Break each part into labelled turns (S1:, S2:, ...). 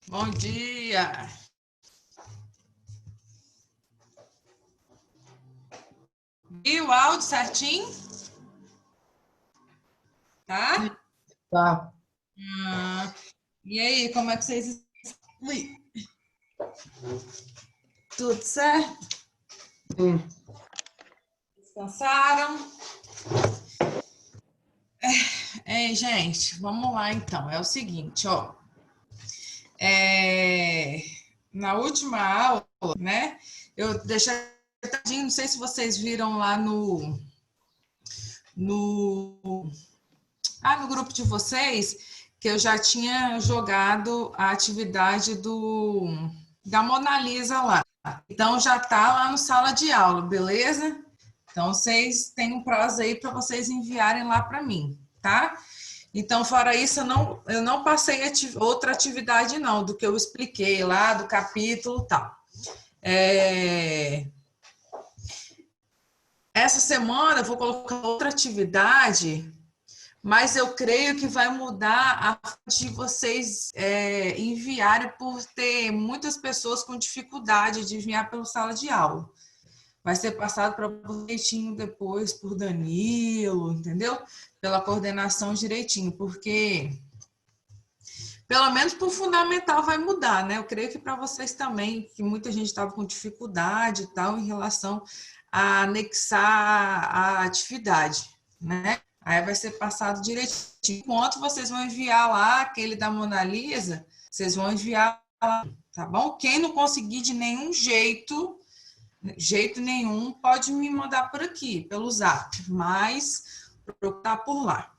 S1: Bom dia! E o áudio certinho? Tá?
S2: Tá.
S1: E aí, como é que vocês... Ui. Tudo certo?
S2: Sim.
S1: Descansaram? Gente, vamos lá então. É o seguinte, ó. Na última aula, né? Eu deixei... Não sei se vocês viram lá no no grupo de vocês, que eu já tinha jogado a atividade da Mona Lisa lá. Então, já está lá no sala de aula, beleza? Então, vocês têm um prazo aí para vocês enviarem lá para mim, tá? Então, fora isso, eu não passei outra atividade, não, do que eu expliquei lá, do capítulo e tal. Essa semana eu vou colocar outra atividade, mas eu creio que vai mudar a forma de vocês enviarem, por ter muitas pessoas com dificuldade de enviar pela sala de aula. Vai ser passado para o direitinho depois por Danilo, entendeu? Pela coordenação direitinho, porque pelo menos para o fundamental vai mudar, né? Eu creio que para vocês também, que muita gente estava com dificuldade e tal em relação a anexar a atividade, né? Aí vai ser passado direitinho. Enquanto vocês vão enviar lá aquele da Mona Lisa, vocês vão enviar lá, tá bom? Quem não conseguir de nenhum jeito nenhum, pode me mandar por aqui, pelo Zap, mas procurar por lá,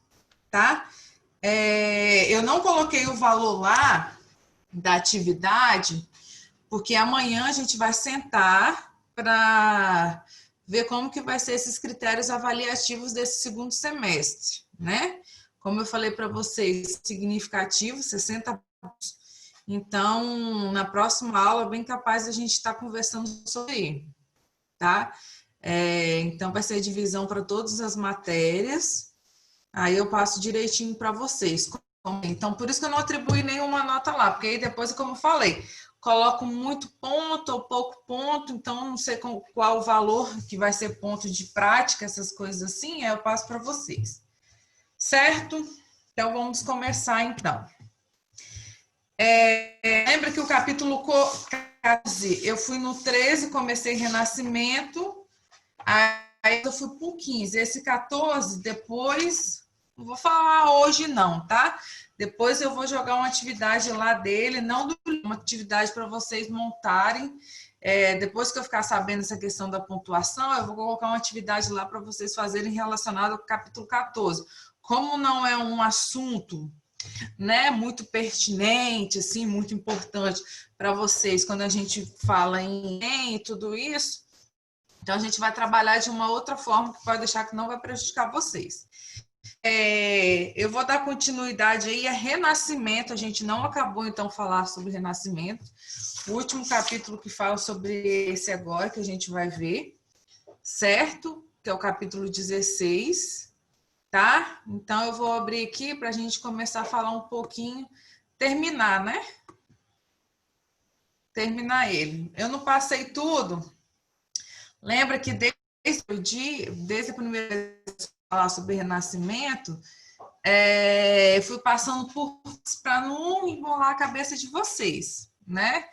S1: tá? Eu não coloquei o valor lá da atividade, porque amanhã a gente vai sentar para ver como que vai ser esses critérios avaliativos desse segundo semestre, né? Como eu falei para vocês, significativo, 60 pontos. Então, na próxima aula, bem capaz a gente estar conversando sobre isso, tá? Então, vai ser divisão para todas as matérias, aí eu passo direitinho para vocês. Então, por isso que eu não atribuí nenhuma nota lá, porque aí depois, como eu falei, coloco muito ponto ou pouco ponto, então não sei qual o valor que vai ser ponto de prática, essas coisas assim, aí eu passo para vocês. Certo? Então, vamos começar então. Lembra que o capítulo 14, eu fui no 13, comecei Renascimento, aí eu fui para o 15. Esse 14, depois, não vou falar hoje não, tá? Depois eu vou jogar uma atividade lá dele, não uma atividade para vocês montarem. Depois que eu ficar sabendo essa questão da pontuação, eu vou colocar uma atividade lá para vocês fazerem relacionado ao capítulo 14. Como não é um assunto, né, muito pertinente, assim, muito importante para vocês, quando a gente fala em tudo isso, então a gente vai trabalhar de uma outra forma que pode deixar que não vai prejudicar vocês. Eu vou dar continuidade aí a Renascimento, a gente não acabou então falar sobre Renascimento, o último capítulo que fala sobre esse agora, que a gente vai ver, certo? Que é o capítulo 16, tá? Então eu vou abrir aqui para a gente começar a falar um pouquinho, terminar, né? Terminar ele. Eu não passei tudo. Lembra que desde a primeira vez falar sobre Renascimento, fui passando por para não embolar a cabeça de vocês, né?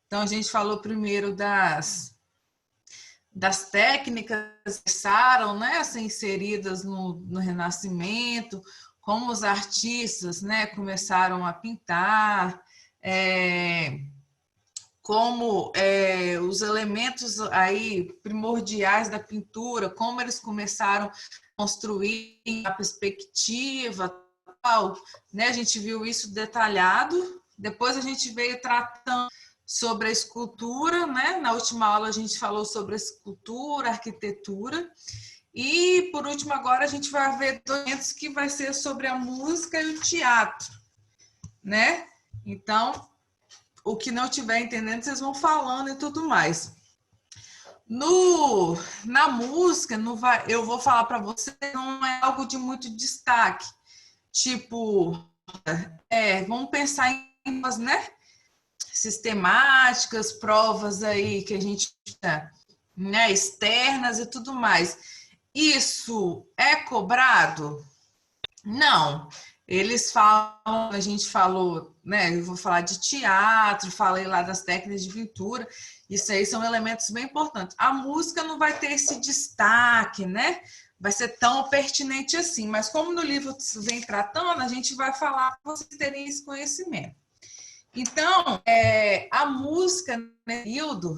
S1: Então a gente falou primeiro das técnicas que começaram, né, a ser inseridas no Renascimento, como os artistas, né, começaram a pintar, como os elementos aí primordiais da pintura, como eles começaram a construir a perspectiva, tal, né? A gente viu isso detalhado. Depois a gente veio tratando sobre a escultura, né? Na última aula a gente falou sobre a escultura, a arquitetura. E por último agora a gente vai ver documentos que vai ser sobre a música e o teatro, né? Então, o que não estiver entendendo, vocês vão falando e tudo mais. Na música, eu vou falar para você, não é algo de muito destaque. Tipo, vamos pensar em, né? sistemáticas, provas aí que a gente, né, externas e tudo mais. Isso é cobrado? Não. Eles falam, a gente falou, né? Eu vou falar de teatro, falei lá das técnicas de pintura, isso aí são elementos bem importantes. A música não vai ter esse destaque, né? Vai ser tão pertinente assim, mas como no livro vem tratando, a gente vai falar para vocês terem esse conhecimento. Então, a música, né, período,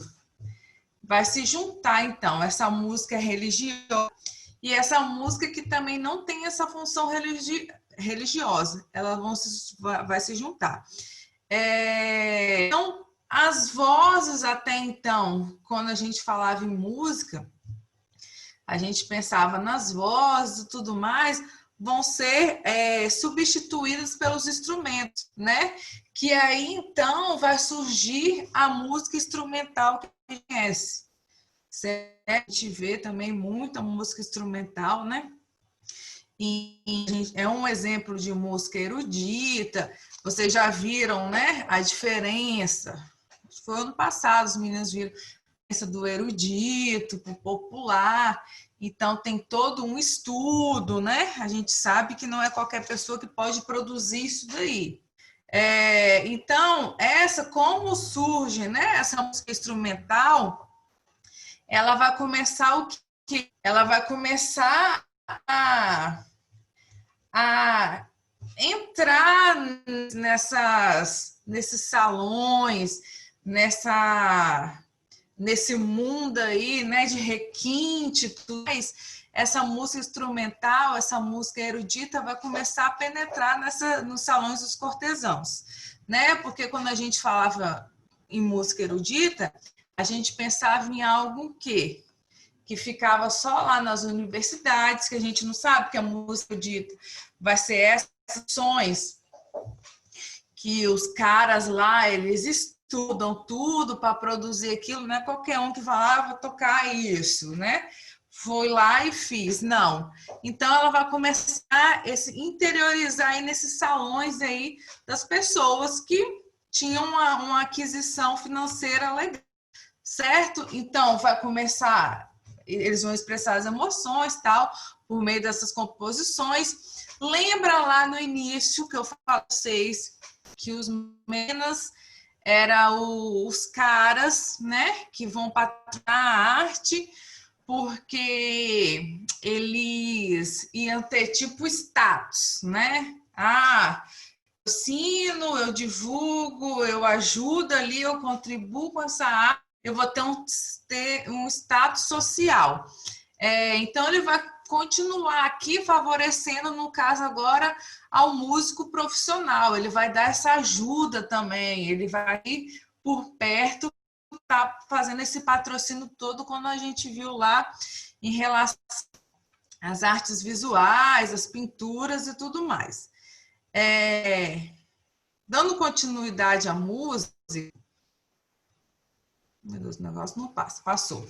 S1: vai se juntar, então, essa música religiosa e essa música que também não tem essa função religiosa, elas vai se juntar. Então, as vozes até então, quando a gente falava em música, a gente pensava nas vozes e tudo mais, vão ser substituídas pelos instrumentos, né? Que aí, então, vai surgir a música instrumental que a gente conhece. A gente vê também muita música instrumental, né? E é um exemplo de música erudita. Vocês já viram, né? A diferença. Foi ano passado, os meninos viram a diferença do erudito para o popular. Então, tem todo um estudo, né? A gente sabe que não é qualquer pessoa que pode produzir isso daí. Então, como surge, né? Essa música instrumental, ela vai começar o quê? Ela vai começar a entrar nesses salões, nesse mundo aí, né, de requinte, tudo mais. Essa música instrumental, essa música erudita vai começar a penetrar nos salões dos cortesãos, né? Porque quando a gente falava em música erudita, a gente pensava em algo que ficava só lá nas universidades, que a gente não sabe que a música erudita vai ser essas ações que os caras lá, eles estudam tudo para produzir aquilo, não é qualquer um que fala, vou tocar isso, né? Fui lá e fiz, não. Então, ela vai começar a interiorizar aí nesses salões aí das pessoas que tinham uma aquisição financeira legal, certo? Então, vai começar, eles vão expressar as emoções, tal, por meio dessas composições. Lembra lá no início que eu falei para vocês que os menas eram os caras, né, que vão patrocinar a arte, porque eles iam ter tipo status, né? Eu ensino, eu divulgo, eu ajudo ali, eu contribuo com essa arte, eu vou ter um status social. Então, ele vai continuar aqui favorecendo, no caso agora, ao músico profissional. Ele vai dar essa ajuda também, ele vai ir por perto, tá fazendo esse patrocínio todo, quando a gente viu lá em relação às artes visuais, às pinturas e tudo mais. Dando continuidade à música, meu Deus, o negócio não passa, passou.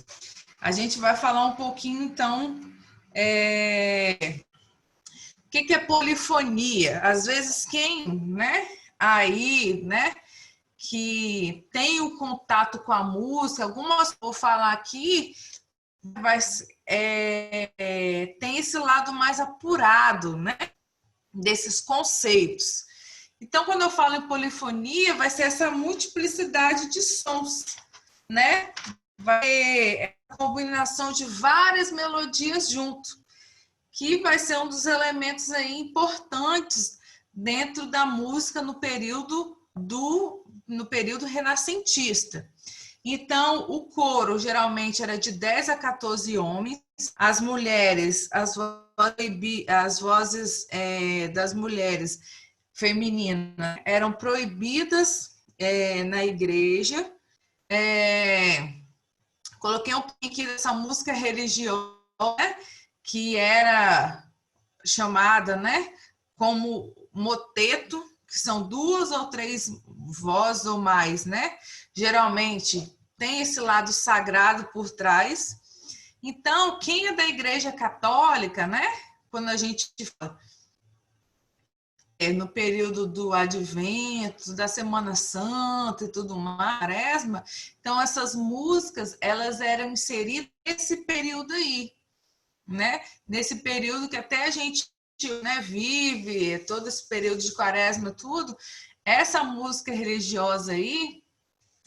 S1: A gente vai falar um pouquinho, então, o que é polifonia? Às vezes, quem, né, aí, né, que tem o contato com a música, algumas vou falar aqui, tem esse lado mais apurado, né, desses conceitos. Então, quando eu falo em polifonia, vai ser essa multiplicidade de sons, né? Vai ter a combinação de várias melodias junto, que vai ser um dos elementos aí importantes dentro da música no período renascentista. Então, o coro geralmente era de 10 a 14 homens, as mulheres, as vozes das mulheres femininas eram proibidas na igreja. Coloquei um pouquinho aqui dessa música religiosa, que era chamada, né, como moteto, que são 2 ou 3 vozes ou mais, né? Geralmente tem esse lado sagrado por trás. Então, quem é da Igreja Católica, né? Quando a gente fala, no período do Advento, da Semana Santa e tudo mais, Quaresma. Então, essas músicas, elas eram inseridas nesse período aí, né? Nesse período que até a gente, né, vive, todo esse período de Quaresma, tudo, essa música religiosa aí,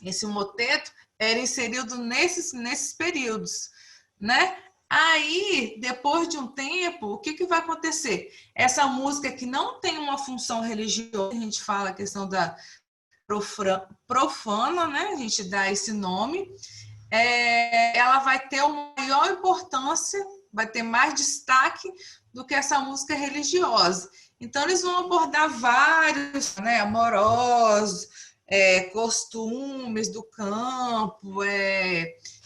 S1: esse moteto, era inserido nesses períodos, né? Aí, depois de um tempo, o que vai acontecer? Essa música que não tem uma função religiosa, a gente fala a questão da profana, né? A gente dá esse nome, ela vai ter uma maior importância, vai ter mais destaque do que essa música religiosa. Então, eles vão abordar vários, né, amorosos, costumes do campo,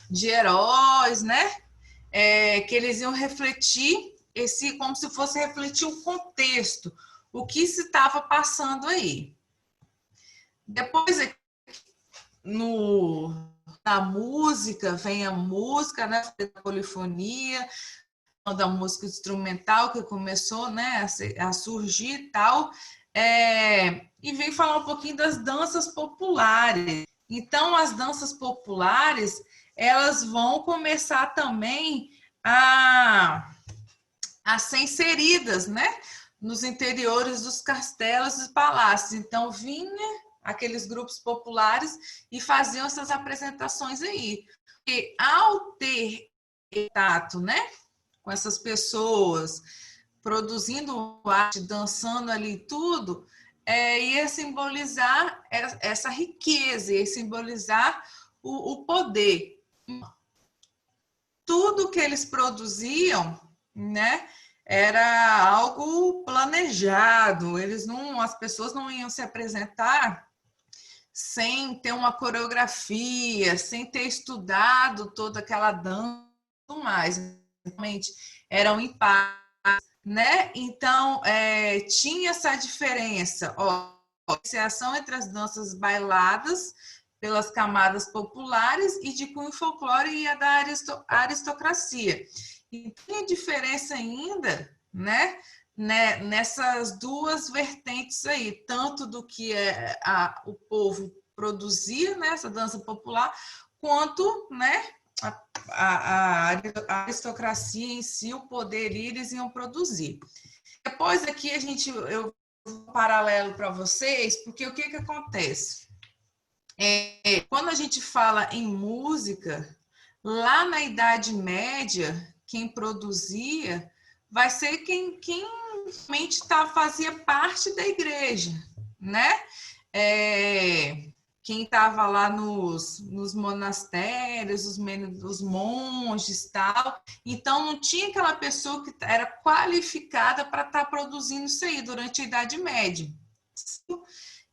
S1: de heróis, né? Que eles iam refletir como se fosse refletir o contexto, o que se estava passando aí. Depois, na música, vem a música, né, a polifonia, da música instrumental que começou, né, a surgir e tal, e vem falar um pouquinho das danças populares. Então, as danças populares, elas vão começar também a ser inseridas, né, nos interiores dos castelos e palácios. Então, vinha aqueles grupos populares e faziam essas apresentações aí. E ao ter contato, né, com essas pessoas, produzindo arte, dançando ali tudo, ia simbolizar essa riqueza, ia simbolizar o poder. Tudo que eles produziam, né, era algo planejado. As pessoas não iam se apresentar sem ter uma coreografia, sem ter estudado toda aquela dança e tudo mais. Realmente eram impares, né? Então, tinha essa diferença, diferenciação entre as danças bailadas pelas camadas populares e de cunho folclore e a da aristocracia. E tem diferença ainda, né? Nessas duas vertentes aí, tanto do que o povo produzia, né, essa dança popular, quanto, né, a aristocracia em si, o poder eles iam produzir. Depois aqui eu vou um paralelo para vocês, porque o que acontece? Quando a gente fala em música, lá na Idade Média, quem produzia vai ser quem realmente fazia parte da igreja, né? Quem estava lá nos monastérios, os monges e tal. Então, não tinha aquela pessoa que era qualificada para estar produzindo isso aí durante a Idade Média.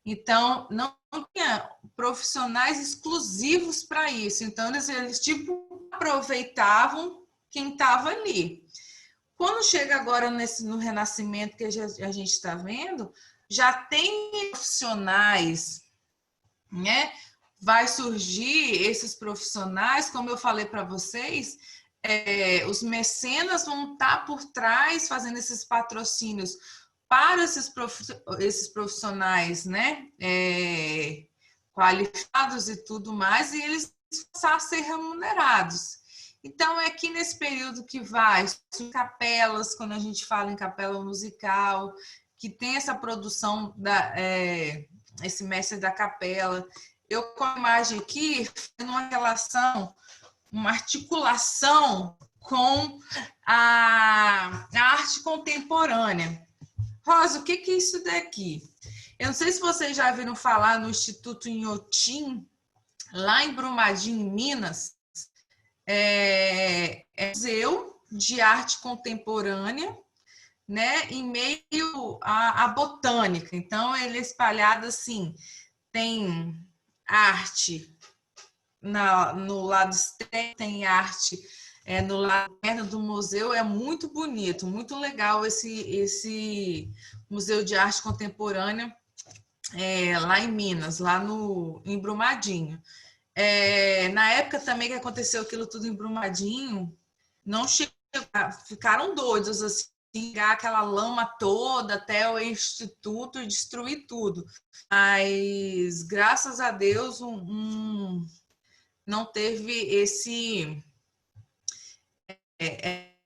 S1: Então, não tinha profissionais exclusivos para isso. Então, eles tipo, aproveitavam quem estava ali. Quando chega agora no Renascimento que a gente está vendo, já tem profissionais, né? Vai surgir esses profissionais, como eu falei para vocês, os mecenas vão estar por trás fazendo esses patrocínios para esses profissionais, né, qualificados e tudo mais, e eles passar a ser remunerados. Então, é aqui nesse período que vai capelas, quando a gente fala em capela musical, que tem essa produção, esse mestre da capela. Eu, com a imagem aqui, uma relação, uma articulação com a arte contemporânea. Rosa, o que é isso daqui? Eu não sei se vocês já viram falar no Instituto Inhotim, lá em Brumadinho, em Minas. É um museu de arte contemporânea, né, em meio à botânica. Então, ele é espalhado assim, tem arte no lado externo, tem arte no lado interno do museu. É muito bonito, muito legal esse Museu de Arte Contemporânea lá em Minas, lá em Brumadinho. Na época também que aconteceu aquilo tudo em Brumadinho, não chegou, ficaram doidos assim, pingar aquela lama toda até o instituto e destruir tudo. Mas, graças a Deus, não teve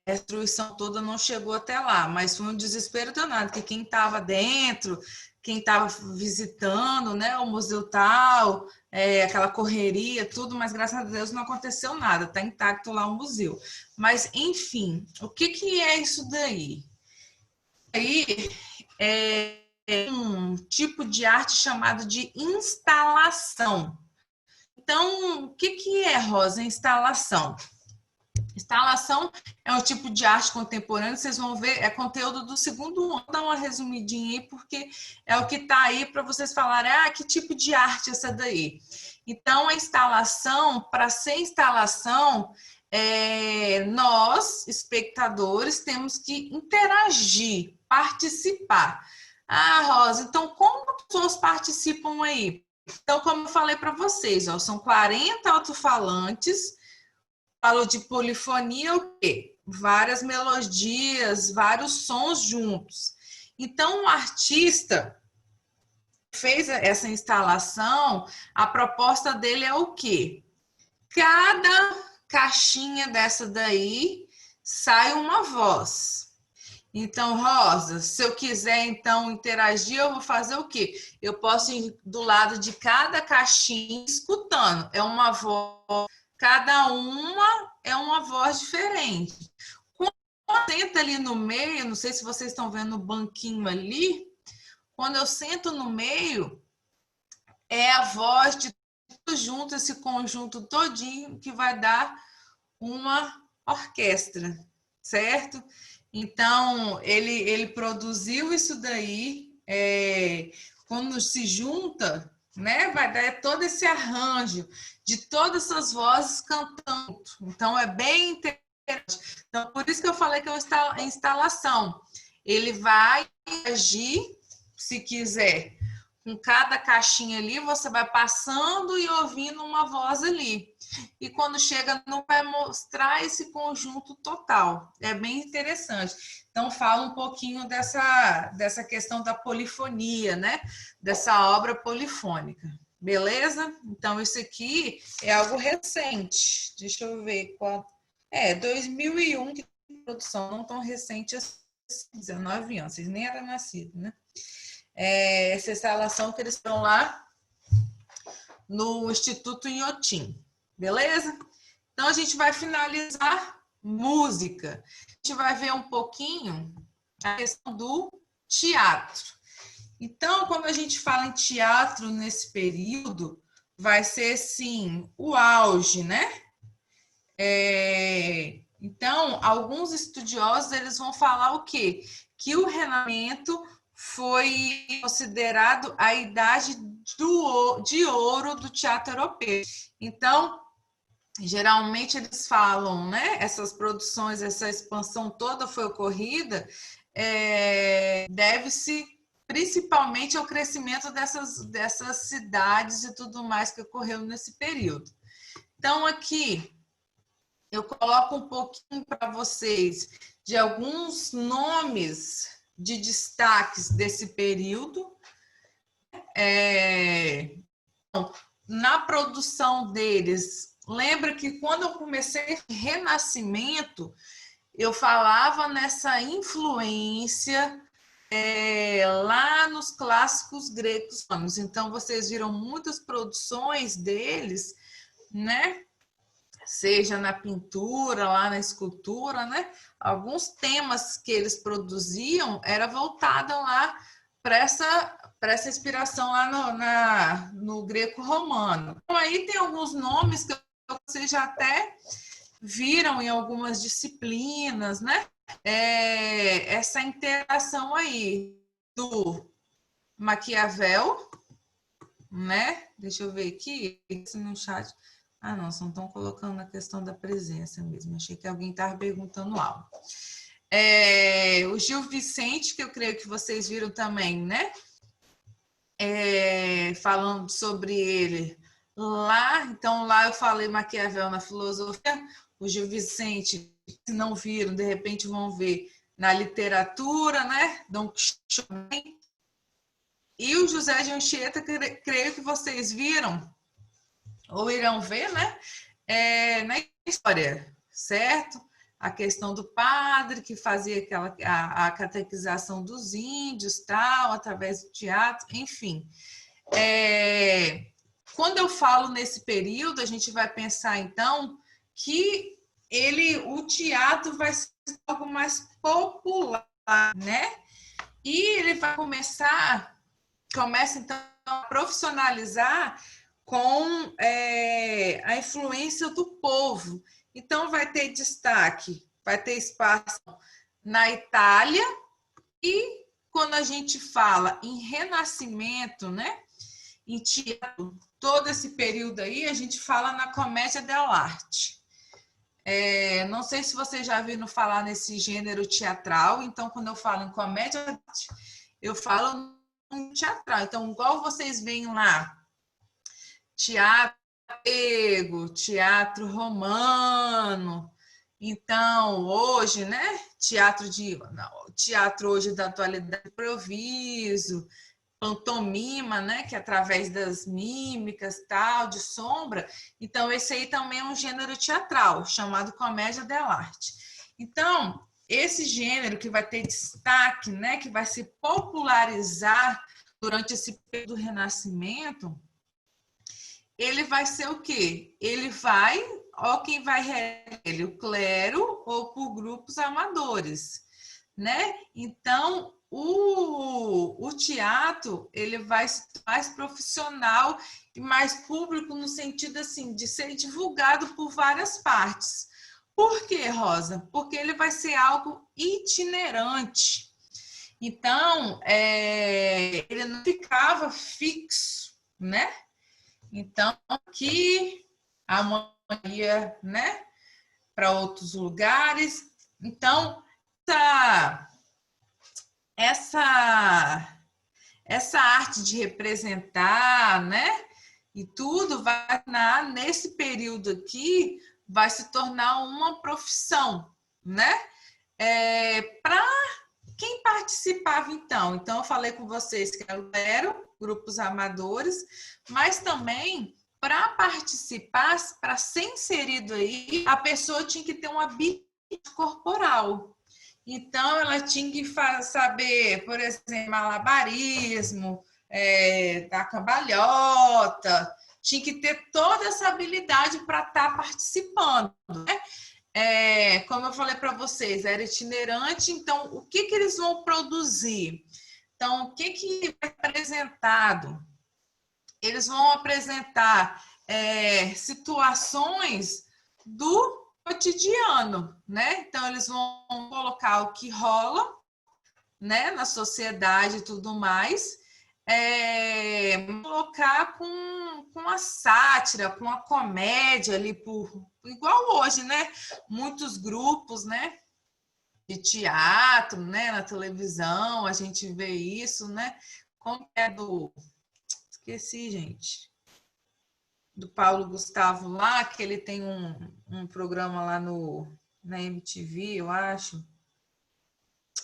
S1: a destruição toda não chegou até lá, mas foi um desespero danado, que quem estava dentro, quem estava visitando, né, o museu tal, aquela correria, tudo, mas graças a Deus não aconteceu nada, está intacto lá o museu. Mas, enfim, o que é isso daí? Aí é um tipo de arte chamado de instalação. Então, o que é, Rosa, instalação? Instalação é um tipo de arte contemporânea, vocês vão ver, é conteúdo do segundo ano, dá uma resumidinha aí, porque é o que está aí para vocês falarem, que tipo de arte é essa daí? Então, a instalação, para ser instalação, nós, espectadores, temos que interagir, participar. Rosa, então como as pessoas participam aí? Então, como eu falei para vocês, são 40 alto-falantes. Falo de polifonia, o quê? Várias melodias, vários sons juntos. Então, o artista fez essa instalação, a proposta dele é o quê? Cada caixinha dessa daí sai uma voz. Então, Rosa, se eu quiser, então, interagir, eu vou fazer o quê? Eu posso ir do lado de cada caixinha escutando. É uma voz, cada uma é uma voz diferente. Quando eu sento ali no meio, não sei se vocês estão vendo o banquinho ali, quando eu sento no meio, é a voz de tudo junto, esse conjunto todinho, que vai dar uma orquestra, certo? Então, ele produziu isso daí, quando se junta, né, vai dar todo esse arranjo de todas essas vozes cantando. Então, é bem interessante. Então, por isso que eu falei que é uma instalação. Ele vai agir, se quiser, com cada caixinha ali, você vai passando e ouvindo uma voz ali. E quando chega, não vai mostrar esse conjunto total. É bem interessante. Então, fala um pouquinho dessa questão da polifonia, né? Dessa obra polifônica. Beleza? Então, isso aqui é algo recente. Deixa eu ver qual. 2001 de produção, não tão recente assim, 19 anos. Vocês nem eram nascidos, né? Essa instalação que eles estão lá no Instituto Inhotim. Beleza? Então, a gente vai finalizar música. A gente vai ver um pouquinho a questão do teatro. Então, quando a gente fala em teatro nesse período, vai ser, sim, o auge, né? Então, alguns estudiosos, eles vão falar o quê? Que o Renascimento foi considerado a idade de ouro do teatro europeu. Então, geralmente eles falam, né? Essas produções, essa expansão toda foi ocorrida, deve-se principalmente ao crescimento dessas cidades e tudo mais que ocorreu nesse período. Então, aqui eu coloco um pouquinho para vocês de alguns nomes de destaques desse período. Na produção deles, lembra que quando eu comecei Renascimento, eu falava nessa influência lá nos clássicos gregos. Então, vocês viram muitas produções deles, né? Seja na pintura, lá na escultura, né? Alguns temas que eles produziam era voltado lá para essa inspiração lá no greco-romano. Então, aí tem alguns nomes que vocês já até viram em algumas disciplinas, né? Essa interação aí do Maquiavel, né? Deixa eu ver aqui no chat. Não, só estão colocando a questão da presença mesmo. Achei que alguém estava perguntando algo. O Gil Vicente, que eu creio que vocês viram também, né? Falando sobre ele lá. Então, lá eu falei Maquiavel na filosofia. O Gil Vicente, se não viram, de repente vão ver na literatura, né? Dom Quixote. E o José de Anchieta, creio que vocês viram, ou irão ver, né? Na história, certo? A questão do padre que fazia a catequização dos índios, tal, através do teatro, enfim. Quando eu falo nesse período, a gente vai pensar, então, que o teatro vai ser algo mais popular, né? E ele vai começa então a profissionalizar com a influência do povo. Então vai ter destaque, vai ter espaço na Itália, e quando a gente fala em renascimento, né, em teatro, todo esse período aí, a gente fala na comédia dell'arte. Não sei se vocês já viram falar nesse gênero teatral, então quando eu falo em comédia, eu falo em teatral. Então, igual vocês veem lá, teatro grego, teatro romano. Então, hoje, né? Teatro hoje da atualidade, improviso, pantomima, né? Que é através das mímicas, tal, de sombra. Então, esse aí também é um gênero teatral, chamado comédia dell'arte. Então, esse gênero que vai ter destaque, né? Que vai se popularizar durante esse período do Renascimento, ele vai ser o quê? Ele vai, quem vai ele, o clero ou por grupos amadores, né? Então, o teatro, ele vai ser mais profissional e mais público no sentido, assim, de ser divulgado por várias partes. Por quê, Rosa? Porque ele vai ser algo itinerante. Então, ele não ficava fixo, né? Então, aqui a mãe ia, né, para outros lugares. Então, essa arte de representar, né, e tudo vai tornar, nesse período aqui, vai se tornar uma profissão, né? Para quem participava, então? Então, eu falei com vocês que eram grupos amadores, mas também, para participar, para ser inserido aí, a pessoa tinha que ter uma habilidade corporal. Então, ela tinha que saber, por exemplo, malabarismo, dar cambalhota, tinha que ter toda essa habilidade para estar participando, né? Como eu falei para vocês, era itinerante, então o que eles vão produzir? Então, o que vai ser apresentado? Eles vão apresentar situações do cotidiano, né? Então, eles vão colocar o que rola, né, na sociedade e tudo mais, colocar com a sátira, com a comédia ali, igual hoje, né? Muitos grupos, né, de teatro, né, na televisão, a gente vê isso, né? Como esqueci, gente. Do Paulo Gustavo lá, que ele tem um programa lá na MTV, eu acho.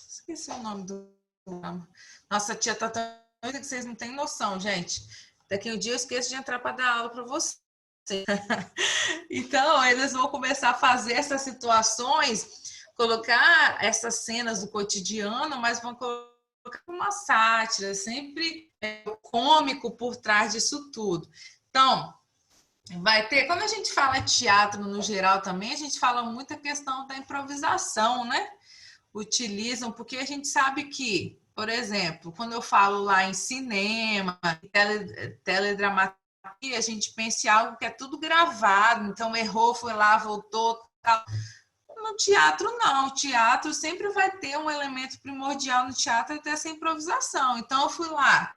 S1: Esqueci o nome do programa. Nossa, tia tá tão doida que vocês não têm noção, gente. Daqui um dia eu esqueço de entrar para dar aula para vocês. Então, eles vão começar a fazer essas situações, colocar essas cenas do cotidiano, mas vão colocar uma sátira, sempre cômico por trás disso tudo. Então, vai ter, quando a gente fala teatro no geral também, a gente fala muito a questão da improvisação, né? Utilizam, porque a gente sabe que, por exemplo, quando eu falo lá em cinema, teledramaturgia, a gente pensa em algo que é tudo gravado, então errou, foi lá, voltou, tal. No teatro, não. O teatro sempre vai ter um elemento primordial no teatro, é ter essa improvisação. Então, eu fui lá,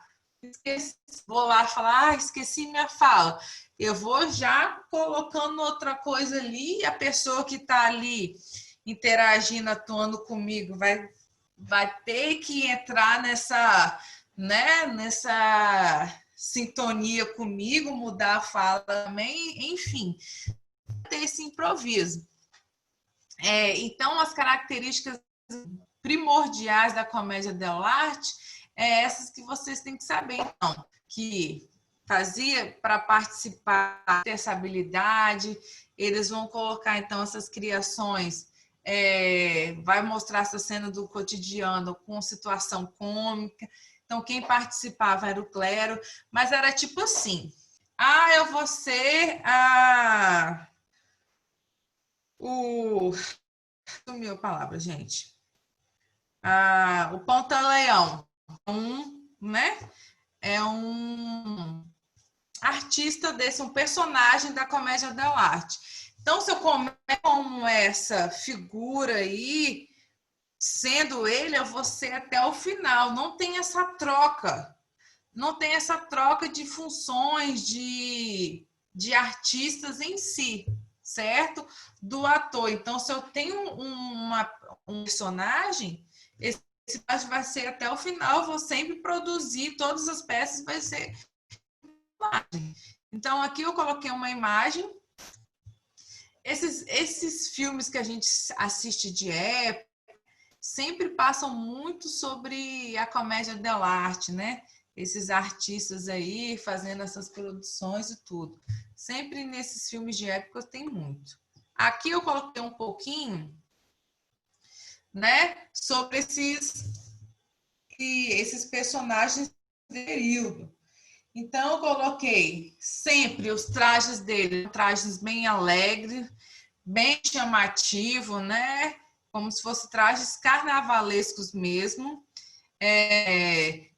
S1: vou lá falar, esqueci minha fala. Eu vou já colocando outra coisa ali, e a pessoa que está ali interagindo, atuando comigo, vai ter que entrar nessa sintonia comigo, mudar a fala também, enfim, ter esse improviso. Então, as características primordiais da comédia dell'arte é essas que vocês têm que saber, então, que fazia para participar, ter essa habilidade, eles vão colocar, então, essas criações, vai mostrar essa cena do cotidiano com situação cômica. Então, quem participava era o clero, mas era tipo assim, eu vou ser sumiu a palavra, gente. O Pantaleão, né? É um artista desse, um personagem da comédia dell'arte. Então, se eu começo como essa figura aí, sendo ele, eu vou ser até o final. Não tem essa troca. Não tem essa troca de funções de artistas em si, certo? Do ator. Então, se eu tenho um personagem, esse personagem vai ser até o final, eu vou sempre produzir, todas as peças vai ser imagem. Então, aqui eu coloquei uma imagem. Esses filmes que a gente assiste de época sempre passam muito sobre a comédia dell'arte, né? Esses artistas aí fazendo essas produções e tudo. Sempre nesses filmes de época tem muito. Aqui eu coloquei um pouquinho, né, sobre esses personagens do período. Então, eu coloquei sempre os trajes dele, trajes bem alegres, bem chamativos, né? Como se fossem trajes carnavalescos mesmo.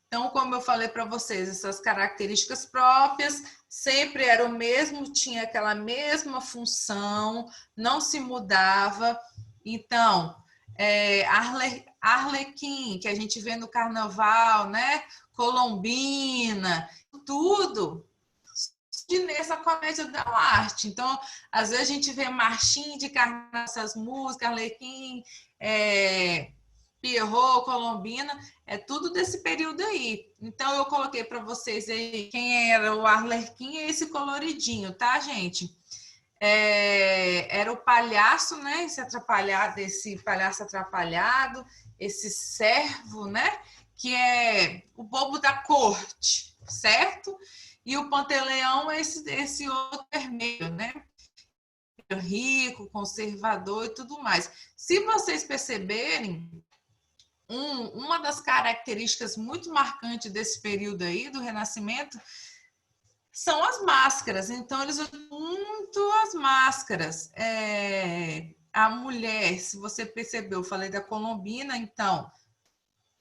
S1: Então, como eu falei para vocês, essas características próprias sempre era o mesmo, tinha aquela mesma função, não se mudava. Então, Arlequim, que a gente vê no carnaval, né? Colombina, tudo nessa comédia dell'arte. Então, às vezes a gente vê marchinha de carnaval, essas músicas, Arlequim, Pierrot, Colombina, é tudo desse período aí. Então, eu coloquei para vocês aí quem era o Arlequim e esse coloridinho, tá, gente? Era o palhaço, né? Esse palhaço atrapalhado, esse servo, né? Que é o bobo da corte, certo? E o Pantaleão é esse outro vermelho, né? Rico, conservador e tudo mais. Se vocês perceberem, uma das características muito marcantes desse período aí, do Renascimento, são as máscaras. Então, eles usam muito as máscaras. A mulher, se você percebeu, eu falei da Colombina, então,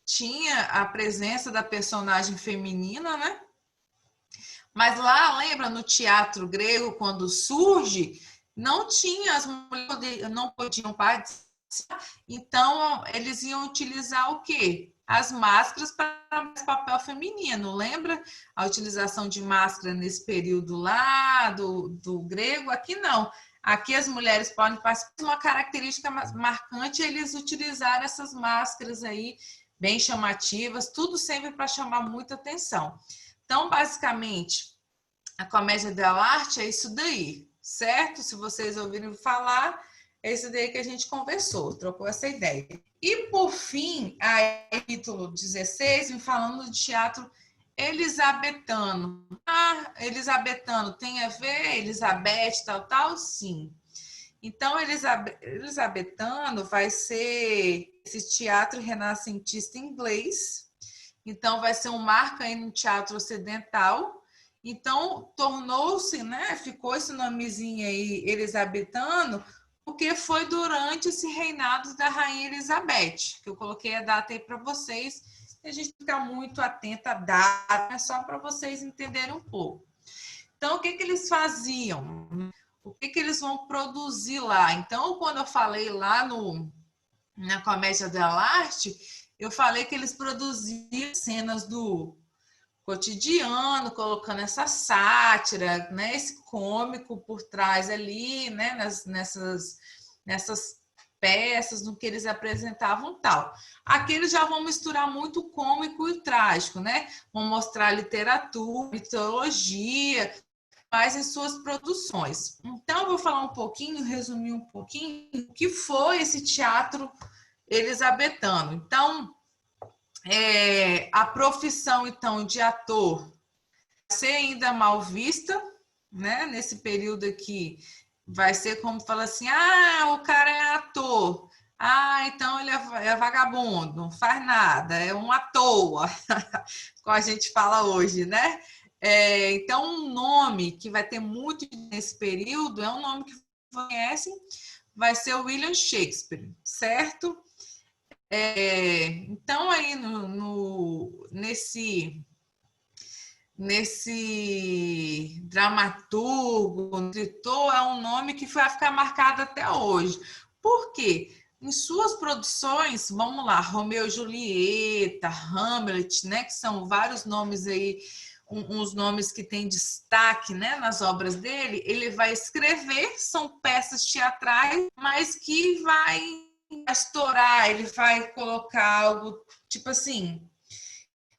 S1: tinha a presença da personagem feminina, né? Mas lá, lembra, no teatro grego, quando surge, não tinha, as mulheres não podiam participar, então eles iam utilizar o quê? As máscaras para papel feminino, lembra? A utilização de máscara nesse período lá do grego, aqui não. Aqui as mulheres podem participar, uma característica marcante é eles utilizar essas máscaras aí, bem chamativas, tudo sempre para chamar muita atenção. Então, basicamente, a comédia dell'arte é isso daí, certo? Se vocês ouvirem falar, é isso daí que a gente conversou, trocou essa ideia. E, por fim, capítulo 16, vem falando do teatro elisabetano. Elisabetano tem a ver, Elizabeth, tal, sim. Então, elisabetano vai ser esse teatro renascentista inglês. Então, vai ser um marco aí no teatro ocidental. Então, tornou-se, né? Ficou esse nomezinho aí, elisabetano, porque foi durante esse reinado da Rainha Elizabeth, que eu coloquei a data aí para vocês. E a gente fica muito atento à data, só para vocês entenderem um pouco. Então, o que eles faziam? O que eles vão produzir lá? Então, quando eu falei lá na Comédia dell'arte, eu falei que eles produziam cenas do cotidiano, colocando essa sátira, né, esse cômico por trás ali, né, nessas peças, no que eles apresentavam tal. Aqui eles já vão misturar muito o cômico e o trágico, né? Vão mostrar literatura, mitologia, mais em suas produções. Então, eu vou falar um pouquinho, resumir um pouquinho o que foi esse teatro elisabetano. Então, a profissão, então, de ator vai ser ainda mal vista, né? Nesse período aqui, vai ser como fala assim, o cara é ator, então ele é vagabundo, não faz nada, é um à toa, como a gente fala hoje, né? Então, um nome que vai ter muito nesse período é um nome que conhecem, vai ser o William Shakespeare, certo? Então, aí nesse dramaturgo, escritor, é um nome que vai ficar marcado até hoje. Por quê? Em suas produções, vamos lá, Romeu e Julieta, Hamlet, né, que são vários nomes aí, uns nomes que têm destaque, né, nas obras dele, ele vai escrever, são peças teatrais, mas que vai estourar, ele vai colocar algo, tipo assim,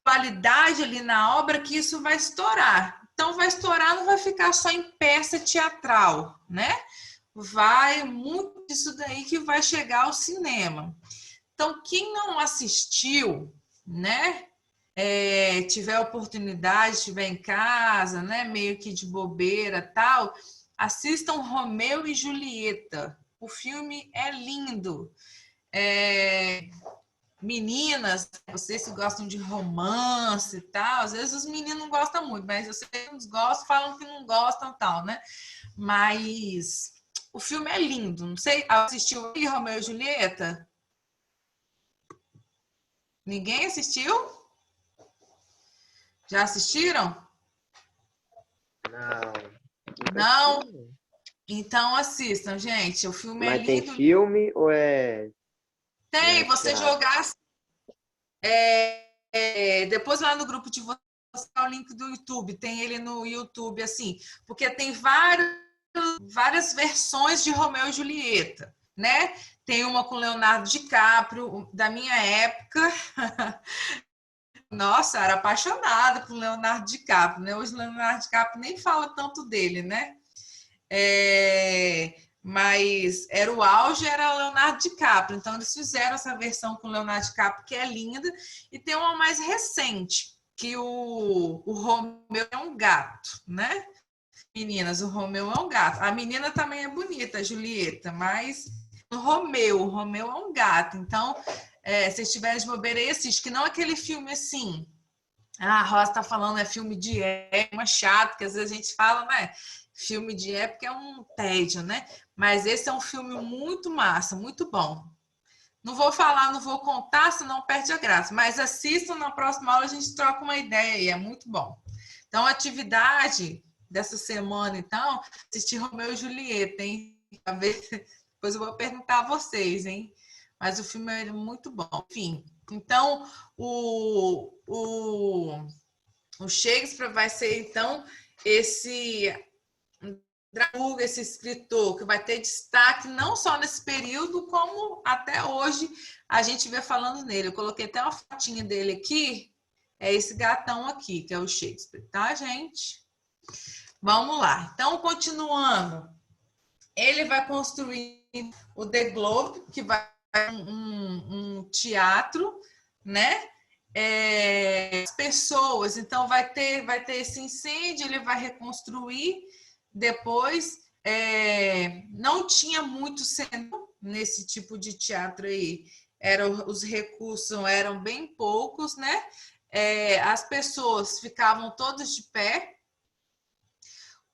S1: qualidade ali na obra que isso vai estourar. Então, vai estourar, não vai ficar só em peça teatral, né? Vai muito disso daí que vai chegar ao cinema. Então, quem não assistiu, né? Tiver oportunidade, estiver em casa, né? Meio que de bobeira, tal, assistam Romeu e Julieta. O filme é lindo. Meninas, vocês que gostam de romance e tal, às vezes os meninos não gostam muito, mas vocês não gostam, falam que não gostam e tal, né? Mas o filme é lindo. Não sei, assistiu aí Romeu e Julieta? Ninguém assistiu? Já assistiram?
S3: Não. Nunca
S1: Não?
S3: assisti, não.
S1: Então assistam, gente. O filme é
S3: Mas tem
S1: lindo.
S3: filme ou é
S1: Tem, você
S3: teatro?
S1: jogar. Depois lá no grupo de vocês, o link do YouTube, tem ele no YouTube, assim, porque tem várias versões de Romeu e Julieta, né? Tem uma com Leonardo DiCaprio, da minha época. Nossa, era apaixonada por Leonardo DiCaprio, né? Hoje Leonardo DiCaprio nem fala tanto dele, né? Mas era o auge, era Leonardo DiCaprio. Então, eles fizeram essa versão com Leonardo DiCaprio, que é linda, e tem uma mais recente, que o Romeu é um gato, né? Meninas, o Romeu é um gato. A menina também é bonita, a Julieta, mas o Romeu é um gato. Então, se estiverem de bobeira aí, assiste, que não é aquele filme assim. A Rosa tá falando, é filme de época, chato, que às vezes a gente fala, né? Filme de época é um tédio, né? Mas esse é um filme muito massa, muito bom. Não vou falar, não vou contar, senão perde a graça. Mas assistam, na próxima aula a gente troca uma ideia e é muito bom. Então, a atividade dessa semana, então, assistir Romeu e Julieta, hein? Depois eu vou perguntar a vocês, hein? Mas o filme é muito bom. Enfim, então, o Shakespeare vai ser, então, esse dramaturgo, esse escritor que vai ter destaque não só nesse período, como até hoje a gente vê falando nele. Eu coloquei até uma fotinha dele aqui, é esse gatão aqui, que é o Shakespeare, tá, gente? Vamos lá. Então, continuando, ele vai construir o The Globe, que vai ser um teatro, né? As pessoas, então vai ter esse incêndio, ele vai reconstruir depois. Não tinha muito cenário nesse tipo de teatro aí, os recursos eram bem poucos, né? As pessoas ficavam todas de pé.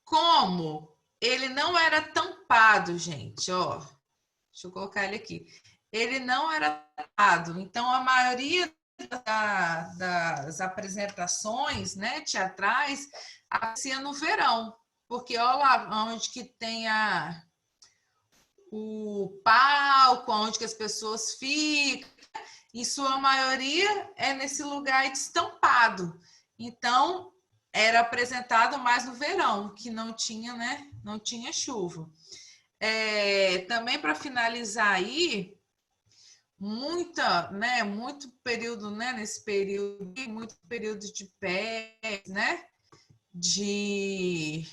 S1: Como ele não era tampado, gente, ó, deixa eu colocar ele aqui. Ele não era tampado, então a maioria das apresentações, né, teatrais acontecia no verão, porque olha lá onde que tem o palco, onde que as pessoas ficam, em sua maioria é nesse lugar destampado. Então, era apresentado mais no verão, que não tinha, né? Não tinha chuva. Também para finalizar aí, muito período, né? Nesse período, muito período de pés, né? De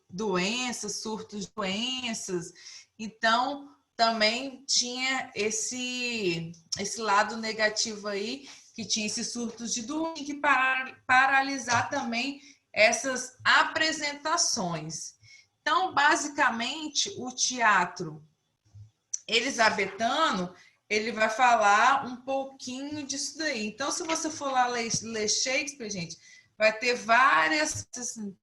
S1: doenças, surtos de doenças. Então, também tinha esse lado negativo aí, que tinha esses surtos de domingo, que paralisar também essas apresentações. Então, basicamente, o teatro elisabetano, ele vai falar um pouquinho disso daí. Então, se você for lá ler Shakespeare, gente, vai ter várias,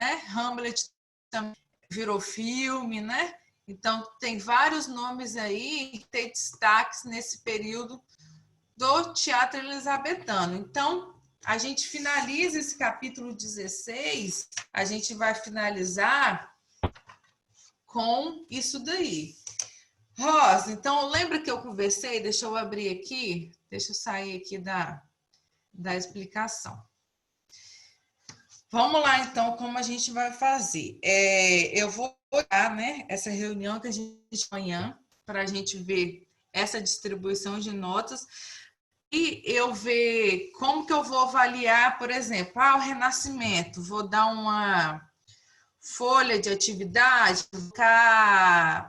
S1: né? Hamlet também virou filme, né? Então, tem vários nomes aí que tem destaques nesse período do teatro elisabetano. Então, a gente finaliza esse capítulo 16, a gente vai finalizar com isso daí. Rosa, então lembra que eu conversei? Deixa eu abrir aqui, deixa eu sair aqui da explicação. Vamos lá, então, como a gente vai fazer. Eu vou olhar, né, essa reunião que a gente tem amanhã, para a gente ver essa distribuição de notas, e eu ver como que eu vou avaliar, por exemplo, o Renascimento, vou dar uma folha de atividade,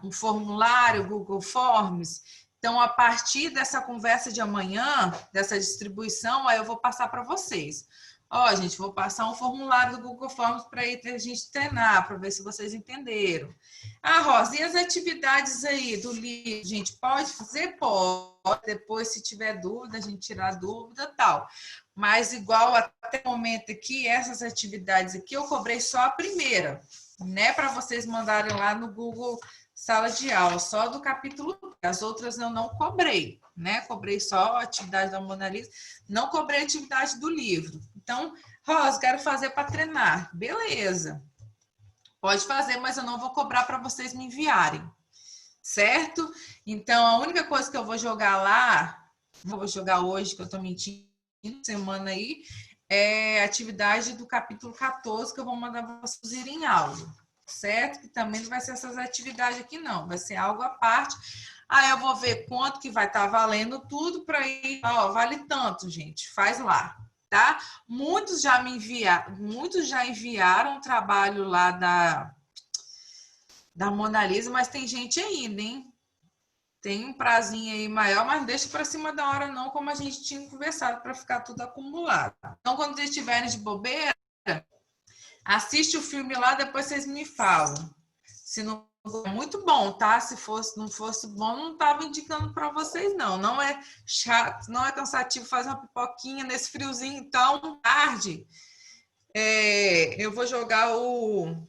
S1: um formulário, Google Forms. Então, a partir dessa conversa de amanhã, dessa distribuição, aí eu vou passar para vocês. Ó, gente, vou passar um formulário do Google Forms para a gente treinar, para ver se vocês entenderam. Ah, Rosa, e as atividades aí do livro? Gente, pode fazer? Pode. Depois, se tiver dúvida, a gente tirar a dúvida e tal. Mas, igual até o momento aqui, essas atividades aqui, eu cobrei só a primeira, né? Para vocês mandarem lá no Google Sala de Aula, só do capítulo. As outras eu não cobrei, né? Cobrei só a atividade da Mona Lisa, não cobrei a atividade do livro. Então, Rosa, quero fazer para treinar. Beleza. Pode fazer, mas eu não vou cobrar para vocês me enviarem. Certo? Então, a única coisa que eu vou jogar lá, vou jogar hoje, que eu estou mentindo, semana aí, é a atividade do capítulo 14, que eu vou mandar vocês irem em aula. Certo? Que também não vai ser essas atividades aqui, não. Vai ser algo à parte. Aí eu vou ver quanto que vai estar valendo tudo para ir. Ó, vale tanto, gente. Faz lá. Tá? Muitos já enviaram um trabalho lá da Mona Lisa, mas tem gente ainda, hein? Tem um prazinho aí maior, mas não deixa para cima da hora não, como a gente tinha conversado, para ficar tudo acumulado. Então, quando vocês estiverem de bobeira, assiste o filme lá, depois vocês me falam. Se não for muito bom, tá? Se não fosse bom, não estava indicando para vocês, não. Não é chato, não é cansativo fazer uma pipoquinha nesse friozinho tão tarde. Eu vou jogar o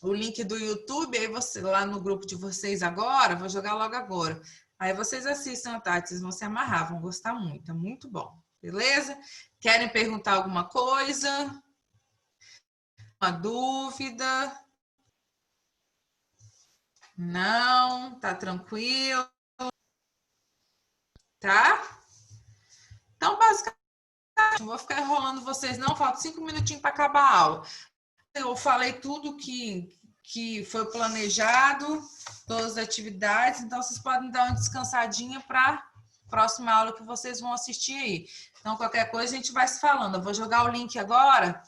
S1: link do YouTube, aí você lá no grupo de vocês agora, vou jogar logo agora. Aí vocês assistam à tarde, vocês vão se amarrar, vão gostar muito, é muito bom. Beleza? Querem perguntar alguma coisa? Uma dúvida? Não? Tá tranquilo? Tá? Então, basicamente, não vou ficar enrolando vocês, não. Falta 5 minutinhos para acabar a aula. Eu falei tudo que foi planejado, todas as atividades, então vocês podem dar uma descansadinha para a próxima aula que vocês vão assistir aí. Então, qualquer coisa, a gente vai se falando. Eu vou jogar o link agora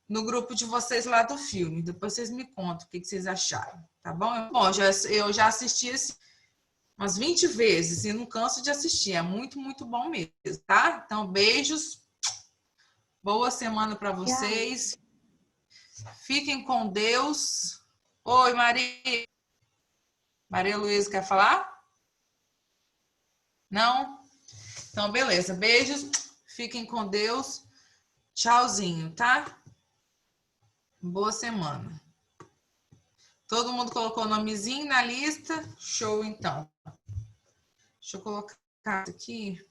S1: no grupo de vocês lá do filme. Depois vocês me contam o que vocês acharam, tá bom? Bom, eu já assisti umas 20 vezes e não canso de assistir. É muito, muito bom mesmo, tá? Então, beijos. Boa semana para vocês. Fiquem com Deus. Oi, Maria. Maria Luísa, quer falar? Não? Então, beleza. Beijos. Fiquem com Deus. Tchauzinho, tá? Boa semana. Todo mundo colocou o nomezinho na lista? Show, então. Deixa eu colocar aqui.